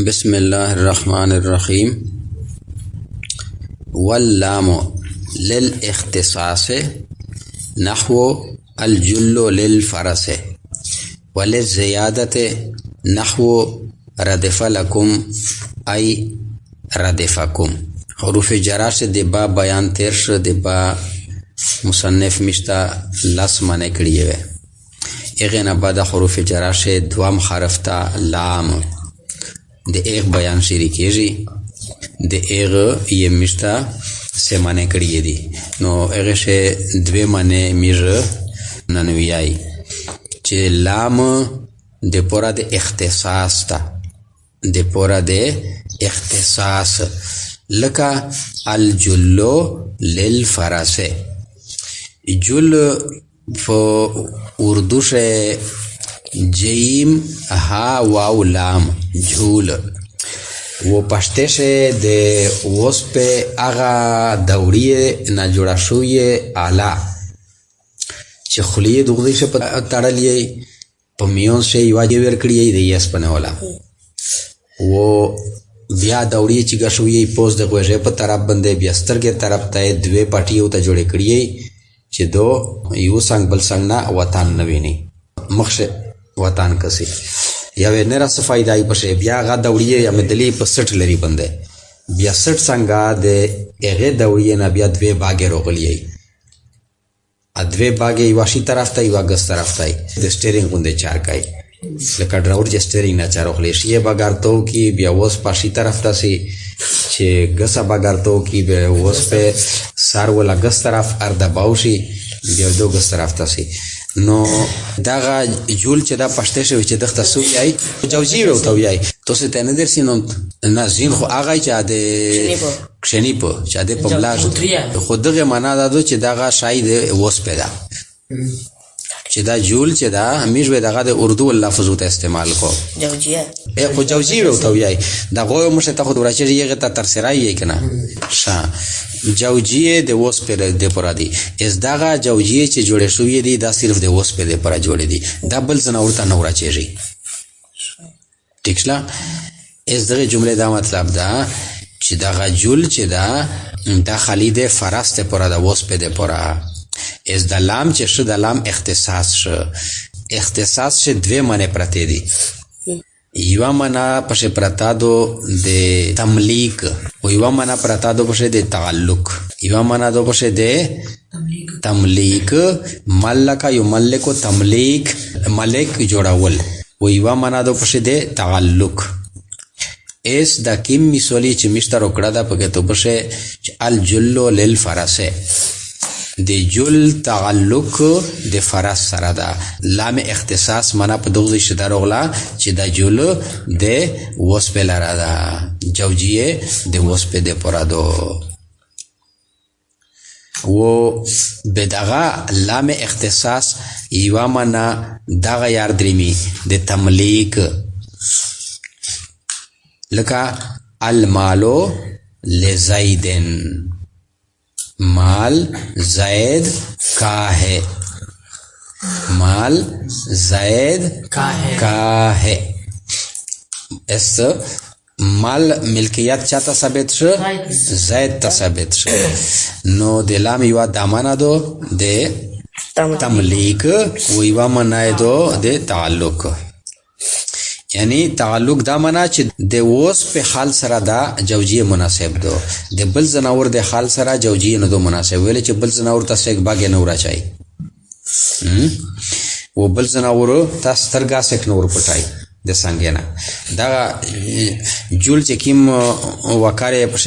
بسم الله الرحمن الرحيم. واللام للاختصاص نحو الجل للفرس، وللزيادة نحو ردف لكم أي ردفكم. حروف جراش دی با بیان تیر شو، دی با مصنف مشتا لس منع کریه وی. اغینا بعد حروف جراش دوام حرف تا لام دی ایغ بیان شیری کیجی، دی ایغ یہ مشتا سه منع کریه دی. نو ایغش دوی منع میر ننویائی چه لام دی پورا دی اختصاص تا، دی پورا دی اختصاص لکا الجلو للفرس. جل فو اردو سے جیم ہا واو لام جھول، وہ پشتے سے دے وس پہ آغا دوڑیے نا جوڑا شویے آلا چه خلیه دوغدی سے تڑلیے پمیون سے یواجی ورکڑیے دے یس پنے والا وہ بیا دوڑیے چی گشویے پوز دے غویجے پا طرف بندے بیستر کے طرف تای دوے پاٹیو تا جوڑے کریے چی دو یو سنگ بل سنگ نا وطان نوینی مخش وطان کسی یاوے نیرا صفائی دائی پشے بیا غا دوڑیے یا مدلی پا سٹ لری بندے بیا سٹ سنگا دے اغی دوڑیے نا بیا دوے باگے رو غلیے ادوے باگے یواشی طرف تای واگس طرف تای دے سٹیرنگ گوندے چار کئی لکه ډراور چې سټیرینګ نه چارو خلی شي بغارتو کی بیا وس پاشي طرف ته سي چې غسا بغارتو کی بیا وس په سار ولا غس طرف اردا باوشي بیا دو غس طرف ته سي نو داغه جول چې دا پښته شوی چې دغه تاسو یای جوجي وو ته یای تاسو ته نه درسي نو نازین خو هغه چې د کښنی په چې د پبلاش خو دغه معنا دا چې داغه شاید وس پیدا چې دا جول چې دا همیش به دغه د اردو لفظو ته استعمال کو جوجیه خو جوجیه وو ته وای دا غو مشه ته خو ورچې یغه ته تر سرای کنه شا جوجیه د وس پر د پرا دی اس دغه جوجیه چې جوړې شوې دي دا صرف د وس پر د پرا جوړې دي دا بل څنګه ورته نه ورچېږي ټیکلا اس دغه جمله دا مطلب دا چې دغه جول چې دا خالد فرست پرا د وس پر د پرا از دا لام چه شد دا لام اختصاص شد اختصاص شد دوی منه پرته دی یوا منا پشه پرتا دو ده تملیک و یوا منا پرتا دو پشه ده تعلق یوا منا دو پشه ده تملیک ملکا یو ملکو تملیک ملک جوڑاول و یوا منا دو پشه ده تعلق اس دا کم میسولی چه میشتا روکڑا دا پکے تو پشه الجلو للفرسه د جل تعلق د فرس سره دا لام اختصاص منا په دغه شته روغلا چې د جل د وسپ لاره دا جوجیه د وسپ د پرادو و بدغه لام اختصاص یوا منا دغه یار درمی د تملیک لکه المالو لزیدن مال زید کا ہے مال زید کا ہے اس مال ملکیت چاہتا ثابت شو زید تا ثابت شو نو دلام یوا دامانا دو دے تملیک ویوا منائے دو دے تعلق یعنی تعلق دا منا چې د وس په حال سره دا جوجیه مناسب دو د بل زناور د حال سره جوجیه نه دو مناسب ویل چې بل زناور تاسو یک باګ نه ورچای و بل زناور تاسو ترګه سک نور پټای د څنګه نه دا جول چې کیم وکاره په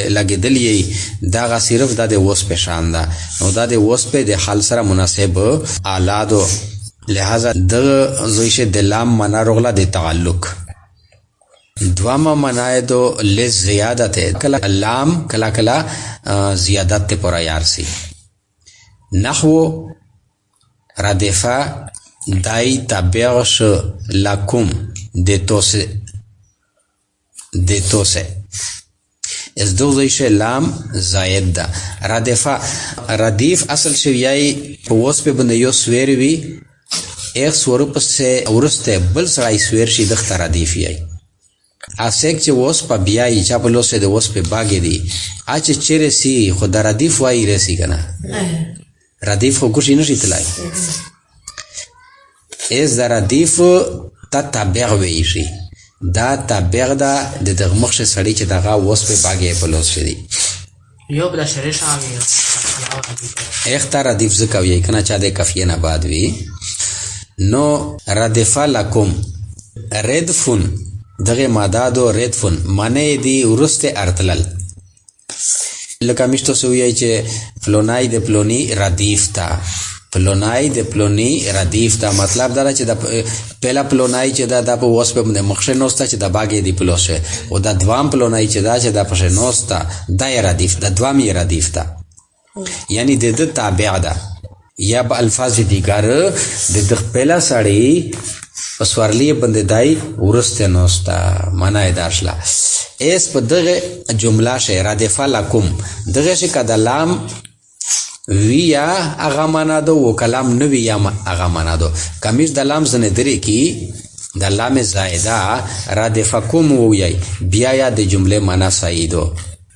لګیدلې دا صرف د وس په شان دا نو دا د وس په د حال سره مناسب آلادو لہذا د زویش د لام منا رغلا د تعلق دواما منائے دو لز زیادت ہے کلا لام کلا کلا زیادت تے پورا یار سی نحو ردفا دائی تابعش لکم دیتو سے اس دو زویش لام زائد دا ردفا ردیف اصل شویائی پوس پہ بندیو سویر وی ایک سورپ سے ورسته بل سړی سویر شي د ردیف یای اسک چې وس په بیاي چا په لوسه د وس په باګې دی اچ چیرې سی خو د ردیف وای رسی کنه ردیف خو کوشي نشي تلای از د ردیف تا تابع وی شي دا تابع دا د دغه مخ سړی چې دغه وس په باګې په لوس شي یو بل شری شاوی اختار ردیف زکوی کنه چا د کفیه نه بعد وی نو ردف لکم ردفن دغه مادادو ردفن معنی دی ورسته ارتلل لکه مشتو سوی چې فلونای د پلونی ردیف تا پلونای د پلونی ردیف تا مطلب دا چې د پهلا پلونای چې دا په وس په مخشه نوستا چې د باګې دی پلوشه او د دوام پلونای چې دا چې د پښه نوستا د ردیف د دوام یې ردیف تا یعنی د تابع ده یا په الفاظ دیگر د پهلا سړی پسورلی بنددای ورسته نوستا معنی داشلا اس په دغه جمله شه ردف لکم دغه شه کدلام ویا اغا منادو و کلام نوی یا اغا منادو کمیش د لام زنه درې کی د لام زائده ردفکم وی بیا یا د جمله معنا سایدو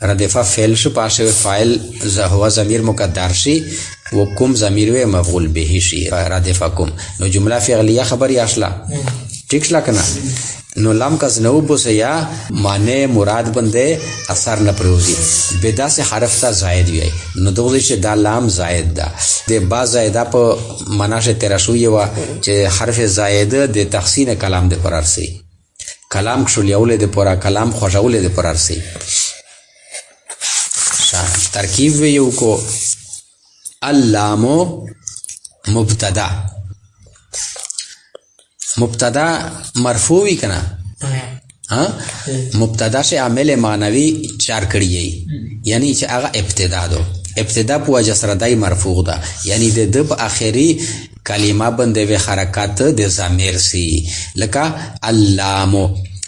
ردف فعل شو پاشه فاعل هو ضمیر مقدر شي و کوم ضمیر و مفعول به شي ردفکم نو جمله فعلیه خبر یاشلا ٹھیک شلا کنه نو لام کا زنو بوسه یا معنی مراد بنده اثر نه پروزی بدا سے حرف تا زائد وی نو دوی شه دا لام زائد دا د با زائده په مناشه ترشوی و چې حرف زائد د تحسین کلام د پرارسی کلام شولیول د پورا کلام خوشاول د پرارسی ترکیب یو کو اللام مبتدا مبتدا مرفوعی کنا ها مبتدا سے عامل معنوی چار کړی یعنی چې هغه ابتدا دو ابتدا په وجه سره دای مرفوع ده یعنی د په اخري کلمه باندې و حرکت د ضمیر سی لکه اللام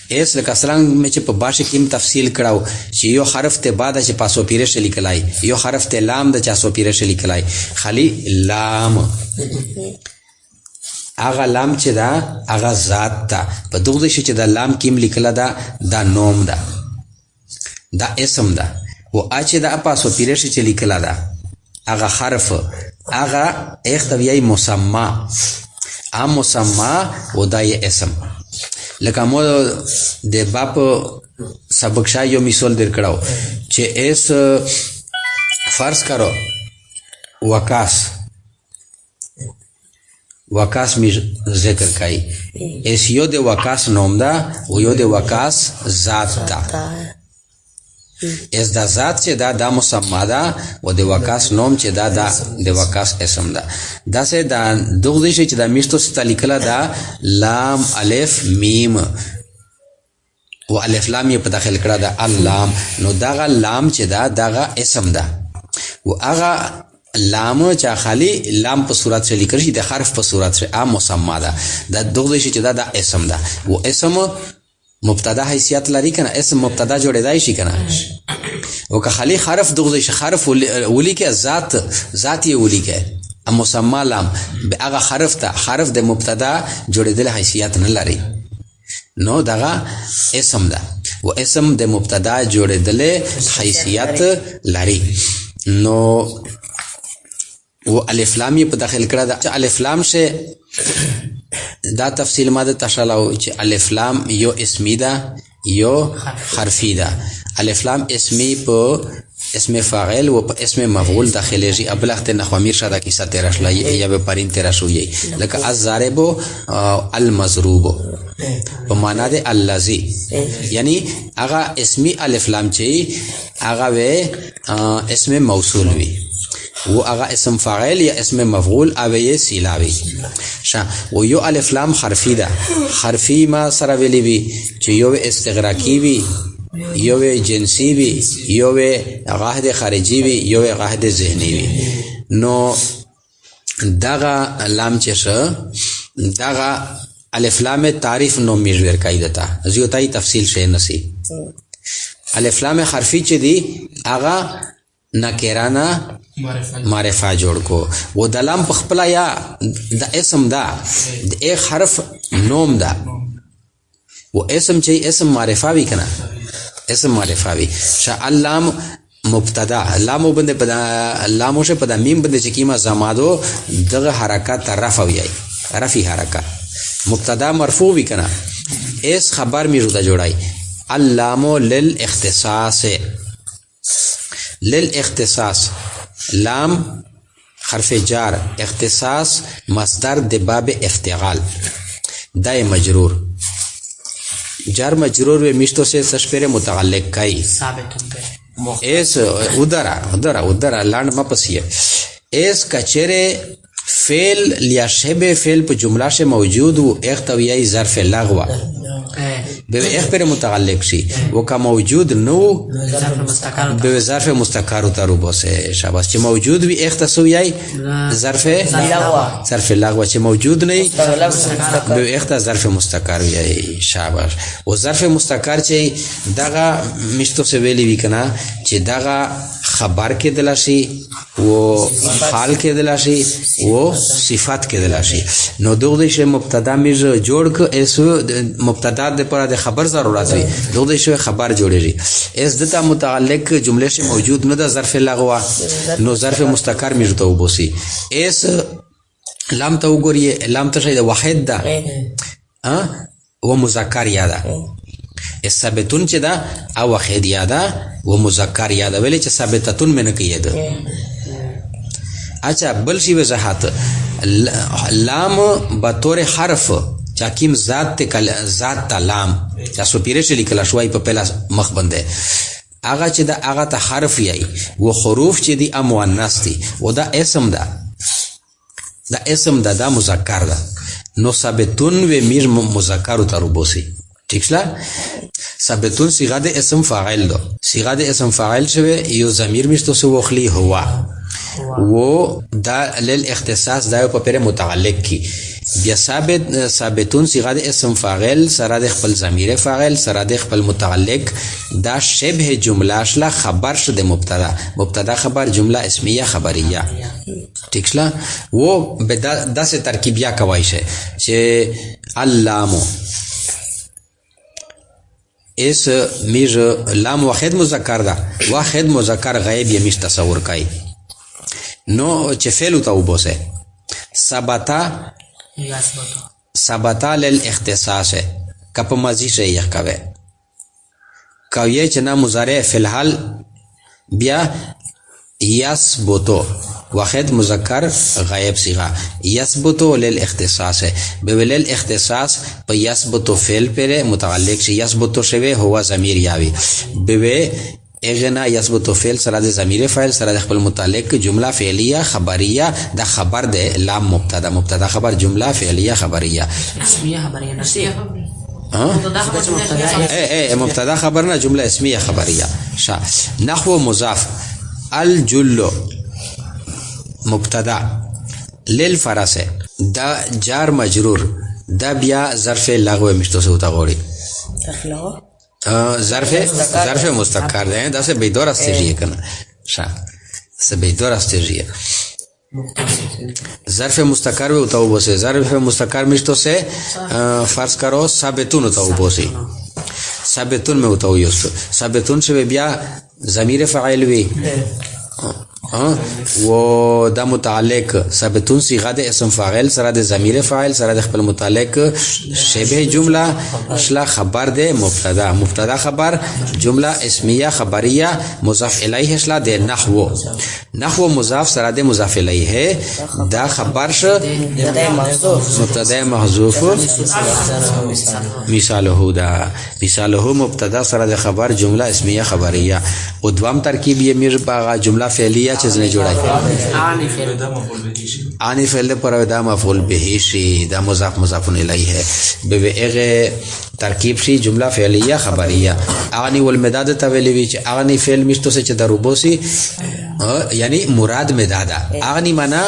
اس لکه څنګه چې په باشه کې تفصیل کړهو چې یو حرف ته بعد چې پاسو پیره شلی کلای یو حرف ته لام د چاسو پیره شلی کلای خالی لام اغه لام چې دا اغه ذات تا په دغه شي چې دا لام کیم لیکلا دا نوم دا اسم دا او اچ دا پاسو پیره شي چې لیکلا دا اغه حرف اغه اختویای مسما مسما او دای اسم لکه مو د باپ سبق شای یو مثال در کړو چې اس فرض کرو وکاس می ذکر کای اس یو د وکاس نوم دا او یو د وکاس ذات دا اس دا ذات چې دا مسما دا او د وکاس نوم چې دا د وکاس اسم دا دا سه دا دغه شي چې دا میشتو ستلیکلا دا لام الف میم و الف لام یې په داخل کړه دا اللام نو دا لام چې دا اسم دا و هغه لام چې خالی لام په صورت سره لیکل شي د حرف په صورت سره عام مسما دا دغه شي چې دا اسم دا و اسم مبتدا حیثیت لري کنه اسم مبتدا جوړیدای شي کنه او که خالی حرف دغه شي حرف ولی کې ذات یې ولی کې مسما لام به هغه حرف د مبتدا جوړیدل حیثیت نه لري نو دغه اسم ده و اسم د مبتدا جوړیدل حیثیت لري نو و الف لام په داخل کړه دا الف لام شه دا تفصیل ماده تشلاو چې الف لام یو اسمی ده یو حرفی ده الف لام اسمی په اسم فاعل و په اسم مفعول داخليږي ابلغت نخوامیر شاده کیسه ترشلای یا به پرین ترشوی لکه الضارب المضروب په معنا ده الذی یعنی هغه اسمی الف لام چې هغه و اسم موصول وی و هغه اسم فاعل یا اسم مفعول او یې سیلاوي و یو الف لام حرفی ده حرفی ما سره ویلی وی چې یو استغراقی وی یو جنسی وی یو قاعده خارجی وی یو قاعده ذهنی وی نو دغه لام چې دغه الف لام تعریف نو میژور کایدتا زیوتای تفصیل شې نسی الف لام حرفی چې دی هغه نکرانا معرفه جوړ کو و د لام په خپل یا د اسم دا د ایک حرف نوم دا و اسم چې اسم معرفه وی کنه اسم معرفه وی اللام مبتدا لامو بنده پدا لامو شه پدا میم بنده چې کیما زمادو دغه حرکت رفع وی رفعی حرکت مبتدا مرفوع وی کنه اس خبر می رودا جوړای اللام للاختصاص للاختصاص لام حرف جار اختصاص مصدر د باب افتعال دای مجرور جار مجرور و مشتو سے سشپر متعلق کئی ایس ادرا لانڈ مپسی ایس کچرے فعل یا شبه فعل په جمله شه موجود و اختویای ظرف لغو به اخ پر متعلق شي و که موجود نو به ظرف مستقر تر وبسه شاباش چې موجود وي اختصویای ظرف لغو چې موجود نه به اخت ظرف مستقر وي شاباش و ظرف مستقر چې دغه مشتو سے ویلی وی کنه چې دغه خبر کې دلاشي و حال کې دلاشي و صفات کې دلاشي نو دغه شی مبتدا میز جوړ ک ایسو مبتدا د پر د خبر ضرورت وي دغه شی خبر جوړیږي اس دته متعلق جمله شی موجود نه د ظرف لغو نو ظرف مستقر میز ته وبوسی اس لام ته وګورئ لام ته شی د واحد ده و مذکر یاده ثابتون چې دا او واحد یاده و مذکر یاده ویلې چې ثابتتون منه کیده اچھا بل شی وضاحت لام بطور حرف چاکیم ذات تا لام چا سپیره شلی کلا شوای په پهلا مخ بنده آغا چې دا آغا تا حرف یای و حروف چې دی مؤنث دي و دا اسم ده دا اسم ده دا مذکر ده نو ثابتون و میر مذکر تر بوسی ٹھیک شلا ثابتون صيغه د اسم فاعل ده صيغه د اسم فاعل شوه یو ضمیر مشتو سو وخلی هوا و دا للاختصاص دا په پره متعلق کی بیا ثابتون صيغه د اسم فاعل سره د خپل ضمیر فاعل سره د خپل متعلق دا شبه جمله شلا خبر شد مبتدا خبر جمله اسمیه خبریه ٹھیک شلا و به دا سے ترکیبیا کوي شه چې علامو اس میر لام واحد مذکر ده واحد مذکر غیب یې مش تصور کای نو چې فعل تو بوسه ثبتا للاختصاص کپ ماضی سے یہ کوي کوي چې نا مضارع فی الحال بیا یثبتو واحد مذکر غیب صيغه یثبتو للاختصاص بول الاختصاص په یثبتو فعل پر متعلق شي یثبتو شوی هو ضمیر یاوی به اغنا یثبتو فعل سره د ضمیر فاعل سره د خپل متعلق جمله فعلیه خبریه د خبر د لام مبتدا خبر جمله فعلیه خبریه اسمیه خبریه نسیه مبتدا خبر نه جمله اسمیه خبریه نحو مضاف الجل مبتدا للفرس دا جار مجرور دا بیا ظرف لغو مشتو سے ہوتا غوری ظرف مستقر ده دا سے بیدور استجیه کنه سے بیدور استجیه ظرف مستقر ہوتا ہو بوسے ظرف مستقر مشتو سے فرض کرو ثابتون ہوتا ہو بوسی ثابتون میں ہوتا ہو یوست ثابتون سے بیا ضمیر فاعل وی و دا متعلق ثابتون صيغه د اسم فاعل سره د ضمیر فاعل سره د خپل متعلق شبه جمله شلا خبر د مبتدا خبر جمله اسمیه خبریه مضاف الیه شلا د نحو مضاف سره د مضاف الیه دا خبر ش مبتدا محذوف مثاله مبتدا سره د خبر جمله اسمیه خبریه او دوام ترکیب یې میر باغه جمله فعلیه چیز نه جوړای انی فعل پر دا مفعول به شي دا مضاف الیه به هغه ترکیب شي جمله فعلیه خبریه اغنی والمداد ته ویلی وی چې اغنی فعل مشتو سے چې دروبوسی یعنی مراد مدادا اغنی معنا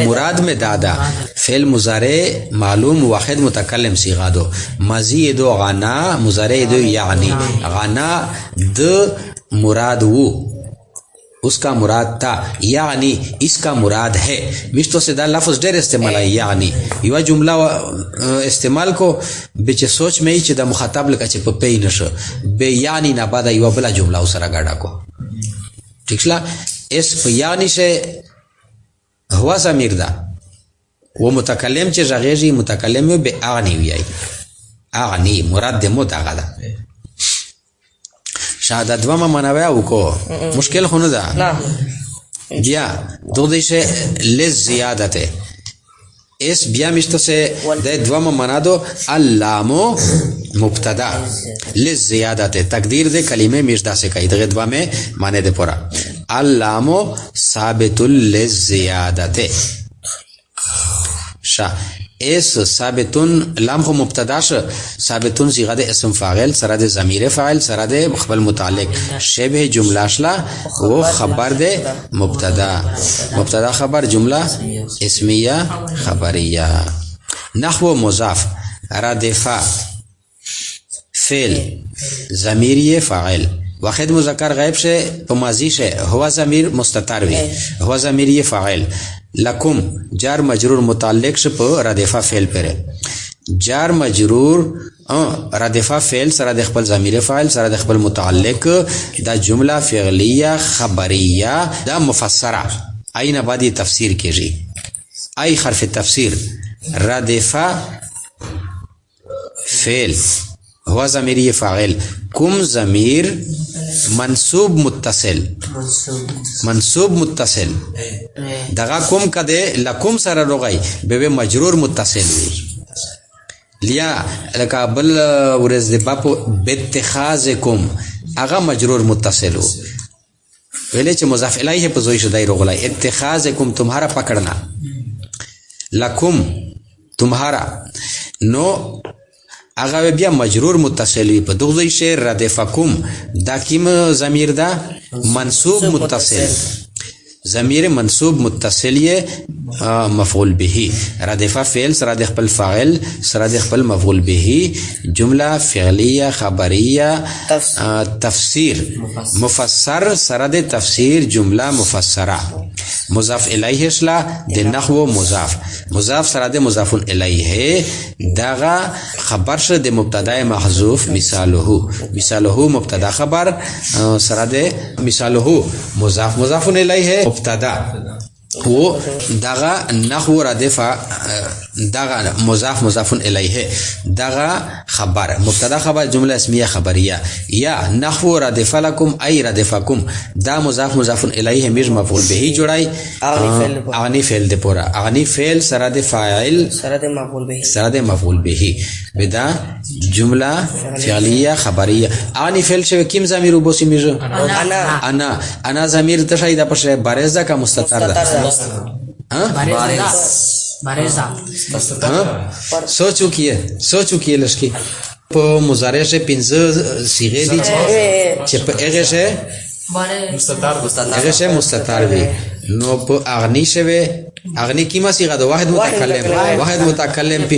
مراد مدادا فعل مضارع معلوم واحد متکلم صيغه دو ماضی دو غنا مضارع دو یعنی غنا د مراد وو उसका मुराद था, यानी इसका मुराद है। मिश्तो से दा लफ्ज ढेर इस्तेमाल है, यानी युवा जुमला इस्तेमाल को बेचे सोच में ही चे दा मुखाताब लका चे पे ही नशो बे यानी ना बादा युवा बला जुमला उसरा गाड़ा को ठीक ला। इस यानी से हुआ ज़मीर दा वो मुतकल्लिम चे जगेजी मुतकल्लिम में बे आगनी हुई आई, आगनी मुराद दे मो दागा दा शायद द्वामा मनावया उको मुश्किल होने दा जिया दो दिशे ले ज़ियादत है। इस बिया मिश्तो से दे द्वामा मना दो अल्लामो मुब्तदा ले ज़ियादत है। तकदीर दे कलीमे मिश्दा से कही दे द्वा में माने दे पूरा अल्लामो साबितुल ले ज़ियादत है। शा इस साबितुन लाम को मुब्तदाश साबितुन सिगा दे इसम फाइल सरा दे ज़मीर फाइल सरा दे ख़बर मुतालिक शेबह जुमला अशला वो खबर दे मुब्तदा मुब्तदा खबर जुमला इसमिया खबरिया। नहव मुज़ाफ रादिफा फेल ज़मीर फाइल वाहिद मुज़क्कर गैब से पमाजी से हुआ ज़मीर मुस्ततर भी हुआ ज़मीर ये फ़ाइल लकुम जार मजरूर मुताल्लिक से पर रादिफा फेल पेरे जार मजरूर रादिफा फेल सरा दखबल ज़मीर फ़ाइल सरा दखबल मुताल्लिक दा जुमला फ़िअलिया खबरिया दा मुफस्सरा आई नबादी तफसीर कीजी आई हर्फ तफसीर रादिफा फेल हुआ ज़मीर ये फ़ाइल कुम ज़मीर मंसूब मुत्तसिल दगा कुम कदे लकुम सरा रोगाई बेबे मजरूर मुत्तसिल लिया लका बल वरज़ दे बापो बेत्तिखाज़कुम आगा मजरूर मुत्तसिल हो वेले चे मुज़ाफ़ इलैहि पे ज़ोई शुदाई रोगलाई इत्तिखाज़कुम तुम्हारा पकड़ना लकुम तुम्हारा नो आगा बिया मजरूर मुत्तसिल पर दुगई शेर रादिफकुम दाकिम ज़मीर दा मंसूब मुत्तसिल ज़मीर मंसूब मुत्तसिल ये मफ़ऊल बिही रादिफा फ़ेल सरा दखबल फ़ाइल सरा दखबल मफ़ऊल बिही जुमला फ़िअलिया खबरिया तफसीर मुफस्सर सरा दे तफसीर जुमला मुफस्सरा मुज़ाफ़ इलैहि असला दे नहव मुज़ाफ़ सरा दे मुज़ाफ़ुन इलैहि है दागा खबर से दे मुब्तदा महज़ूफ़ मिसालुहु मुब्तदा खबर सरा दे मिसालुहु मुज़ाफ़ुन इलैहि है मुब्तदा वो दागा नहव रादिफा दागा मुज़ाफ़ुन इलैहि है दागा खबर मुब्तदा खबर जुमला इस्मिया खबरिया या नहव रादिफा लकुम आई रादिफकुम दा मुज़ाफ़ुन इलैहि है मिज मफ़ऊल बिही जुड़ाई आनी फेल दे पूरा आनी फेल सरा दे फ़ाइल सरा दे मफ़ऊल बिही बिदा जुमला फ़िअलिया खबरिया आनी फेल से किम ज़मीर उबोसी मिज अना ज़मीर तशाइदा पर बारेज़ा का मुस्ततर दा सोचो किए लश्की पो मुजारे से पिंज सीगे दी चेप एगे से मुस्ततार भी नो पो अग्नि से वे अग्नि कीमा सीगा दो वाहिद मुतकल्लिम पी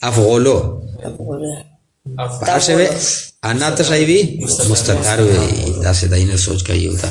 अफ़ग़ोलो पाशे वे अना तशाइवी मुस्ततार वे दासे दाइने सोच का ये होता।